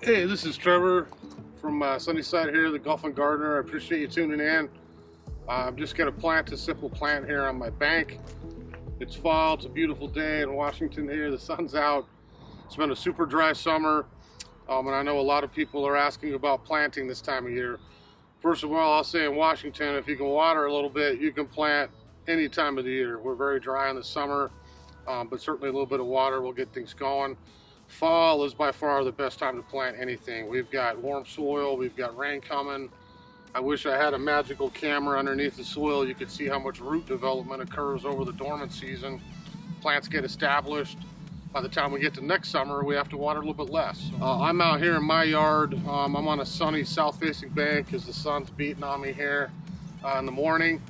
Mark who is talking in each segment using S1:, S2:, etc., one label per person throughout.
S1: Hey, this is Trevor from Sunnyside here, the Golf and Gardener. I appreciate you tuning in. I'm just going to plant a simple plant here on my bank. It's fall, it's a beautiful day in Washington here, the sun's out. It's been a super dry summer, and I know a lot of people are asking about planting this time of year. First of all, I'll say in Washington, if you can water a little bit, you can plant any time of the year. We're very dry in the summer, but certainly a little bit of water will get things going. Fall is by far the best time to plant anything. We've got warm soil, we've got rain coming. I wish I had a magical camera underneath the soil. You could see how much root development occurs over the dormant season. Plants get established. By the time we get to next summer, we have to water a little bit less. I'm out here in my yard. I'm on a sunny south-facing bank because the sun's beating on me here in the morning.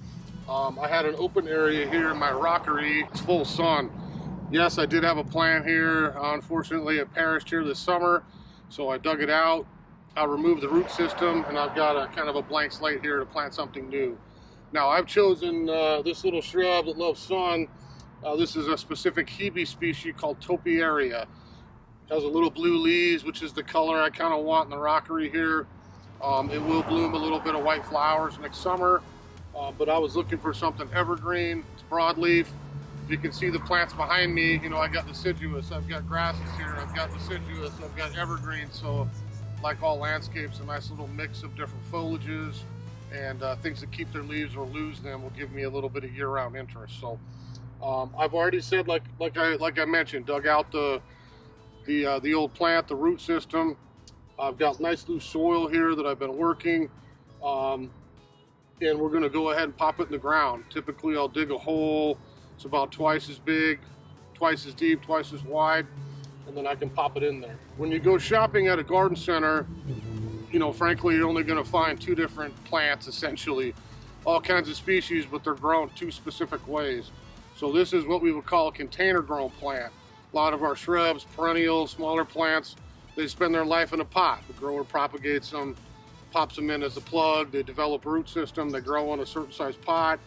S1: I had an open area here in my rockery. It's full sun. Yes, I did have a plant here. Unfortunately, it perished here this summer, so I dug it out. I removed the root system, and I've got a kind of a blank slate here to plant something new. Now, I've chosen this little shrub that loves sun. This is a specific Hebe species called Topiaria. It has a little blue leaves, which is the color I kind of want in the rockery here. It will bloom a little bit of white flowers next summer, but I was looking for something evergreen. It's broadleaf. You can see the plants behind me. You know, I got deciduous, I've got grasses here, I've got deciduous, I've got evergreen. So like all landscapes, a nice little mix of different foliages and things that keep their leaves or lose them will give me a little bit of year-round interest. So I've already said, like I mentioned, dug out the old plant, the root system. I've got nice loose soil here that I've been working, and we're going to go ahead and pop it in the ground. Typically I'll dig a hole. It's about twice as big, twice as deep, twice as wide, and then I can pop it in there. When you go shopping at a garden center, you know, frankly, you're only going to find two different plants, essentially. All kinds of species, but they're grown two specific ways. So this is what we would call a container grown plant. A lot of our shrubs, perennials, smaller plants, they spend their life in a pot. The grower propagates them, pops them in as a plug, they develop a root system, they grow in a certain size pot.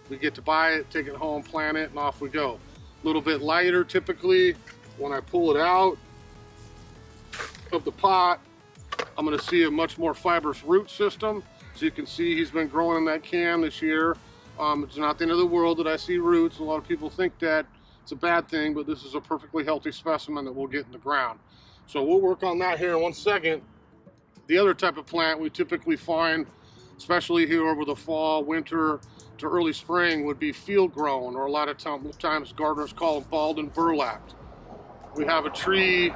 S1: We get to buy it, take it home, plant it, and off we go. A little bit lighter typically. When I pull it out of the pot, I'm gonna see a much more fibrous root system. So you can see he's been growing in that can this year. It's not the end of the world that I see roots. A lot of people think that it's a bad thing, but this is a perfectly healthy specimen that we'll get in the ground. So we'll work on that here in 1 second. The other type of plant we typically find, especially here over the fall, winter, to early spring, would be field grown, or a lot of times gardeners call them balled and burlapped. We have a tree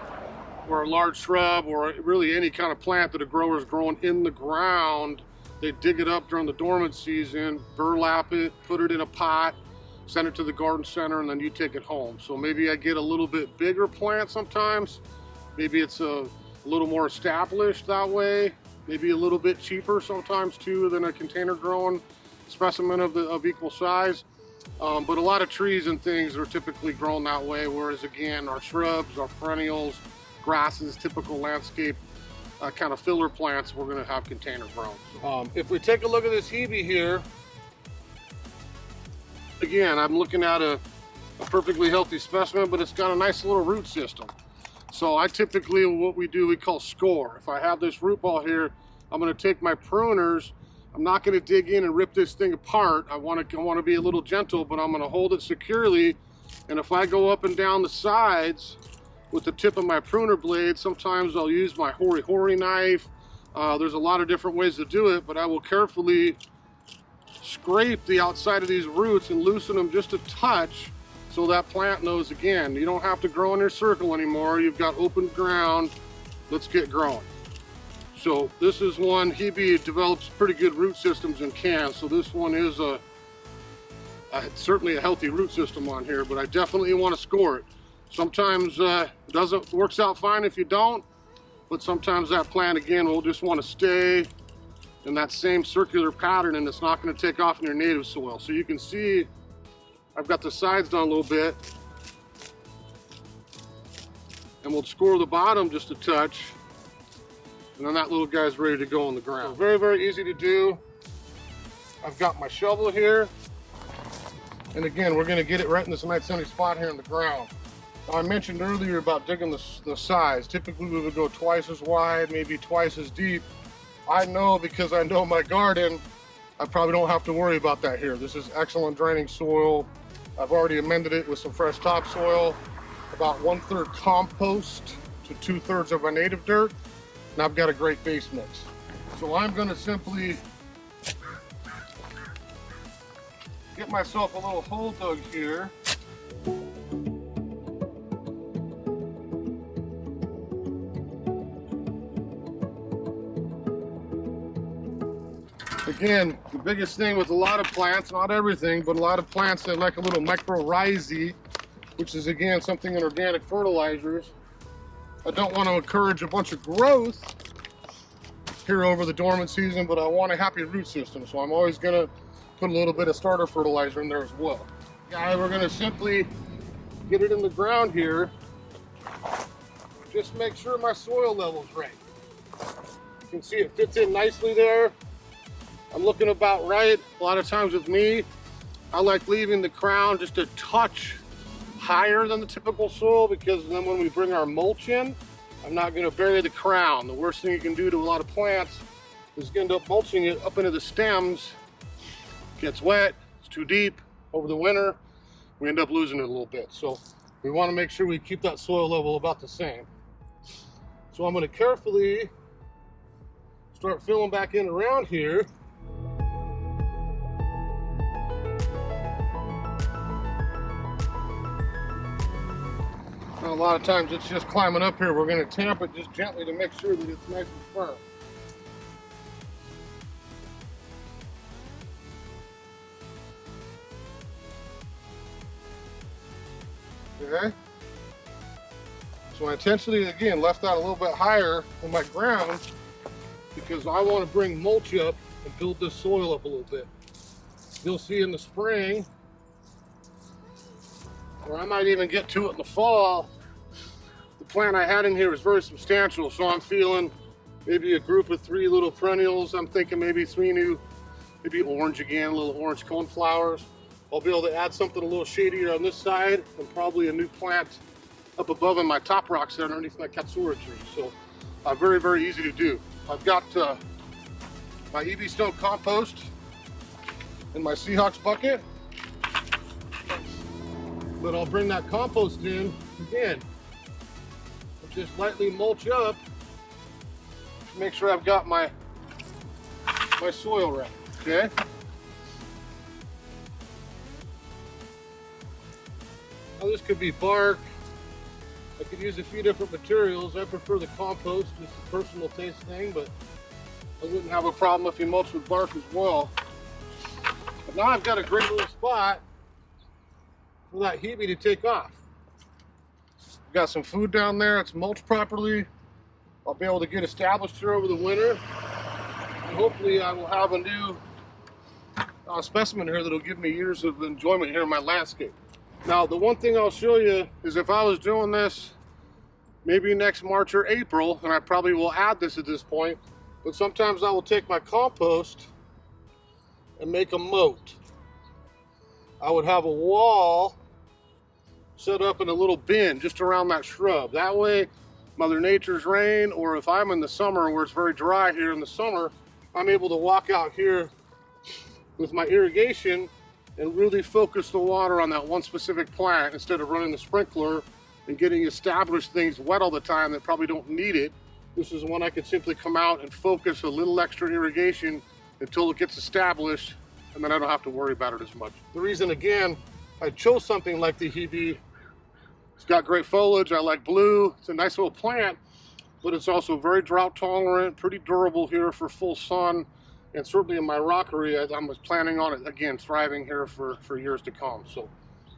S1: or a large shrub or really any kind of plant that a grower is growing in the ground. They dig it up during the dormant season, burlap it, put it in a pot, send it to the garden center, and then you take it home. So maybe I get a little bit bigger plant sometimes. Maybe it's a little more established that way. Maybe a little bit cheaper sometimes too than a container grown specimen of equal size, but a lot of trees and things are typically grown that way, whereas again our shrubs, our perennials, grasses, typical landscape kind of filler plants, we're going to have container grown. If we take a look at this Hebe here, again I'm looking at a perfectly healthy specimen, but it's got a nice little root system. So I typically, what we do, we call score. If I have this root ball here, I'm going to take my pruners. I'm not going to dig in and rip this thing apart. I want to be a little gentle, but I'm going to hold it securely. And if I go up and down the sides with the tip of my pruner blade, sometimes I'll use my hori-hori knife. There's a lot of different ways to do it, but I will carefully scrape the outside of these roots and loosen them just a touch so that plant knows, again, you don't have to grow in your circle anymore. You've got open ground. Let's get growing. So this is one, Hebe develops pretty good root systems in cans. So this one is certainly a healthy root system on here, but I definitely want to score it. Sometimes it works out fine if you don't, but sometimes that plant, again, will just want to stay in that same circular pattern and it's not going to take off in your native soil. So you can see I've got the sides done a little bit, and we'll score the bottom just a touch. And then that little guy's ready to go on the ground. So very, very easy to do. I've got my shovel here. And again, we're gonna get it right in this nice sunny spot here in the ground. I mentioned earlier about digging the size. Typically we would go twice as wide, maybe twice as deep. I know, because I know my garden, I probably don't have to worry about that here. This is excellent draining soil. I've already amended it with some fresh topsoil, about 1/3 compost to 2/3 of my native dirt, and I've got a great base mix. So I'm gonna simply get myself a little hole dug here. Again, the biggest thing with a lot of plants, not everything, but a lot of plants, they like a little mycorrhizae, which is again something in organic fertilizers. I don't want to encourage a bunch of growth here over the dormant season, but I want a happy root system, so I'm always going to put a little bit of starter fertilizer in there as well. Guys, we're going to simply get it in the ground here. Just make sure my soil level's right. You can see it fits in nicely there. I'm looking about right. A lot of times with me, I like leaving the crown just a touch higher than the typical soil, because then when we bring our mulch in, I'm not going to bury the crown. The worst thing you can do to a lot of plants is end up mulching it up into the stems. It gets wet, it's too deep over the winter, we end up losing it a little bit. So we want to make sure we keep that soil level about the same. So I'm going to carefully start filling back in around here. Now, a lot of times it's just climbing up here. We're going to tamp it just gently to make sure that it's nice and firm. Okay. So I intentionally, again, left that a little bit higher on my ground because I want to bring mulch up and build this soil up a little bit. You'll see in the spring, or I might even get to it in the fall, the plant I had in here is very substantial, so I'm feeling maybe a group of 3 little perennials. I'm thinking maybe 3 new, maybe orange again, little orange cone flowers. I'll be able to add something a little shadier on this side, and probably a new plant up above in my top rocks there underneath my katsura tree. So very, very easy to do. I've got my Hebe stone compost in my Seahawks bucket. But I'll bring that compost in again. Just lightly mulch up to make sure I've got my soil right, okay? Now this could be bark. I could use a few different materials. I prefer the compost, just a personal taste thing, but I wouldn't have a problem if you mulch with bark as well. But now I've got a great little spot for that Hebe to take off. Got some food down there, it's mulched properly. I'll be able to get established here over the winter. And hopefully I will have a new specimen here that'll give me years of enjoyment here in my landscape. Now, the one thing I'll show you is if I was doing this maybe next March or April, and I probably will add this at this point, but sometimes I will take my compost and make a moat. I would have a wall set up in a little bin just around that shrub. That way, Mother Nature's rain, or if I'm in the summer where it's very dry here in the summer, I'm able to walk out here with my irrigation and really focus the water on that one specific plant instead of running the sprinkler and getting established things wet all the time that probably don't need it. This is when I can simply come out and focus a little extra irrigation until it gets established, and then I don't have to worry about it as much. The reason, again, I chose something like the Hebe, it's got great foliage, I like blue, it's a nice little plant, but it's also very drought tolerant, pretty durable here for full sun, and certainly in my rockery, I'm planning on it, again, thriving here for years to come. So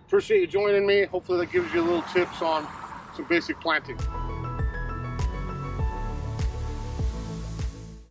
S1: appreciate you joining me. Hopefully that gives you a little tips on some basic planting.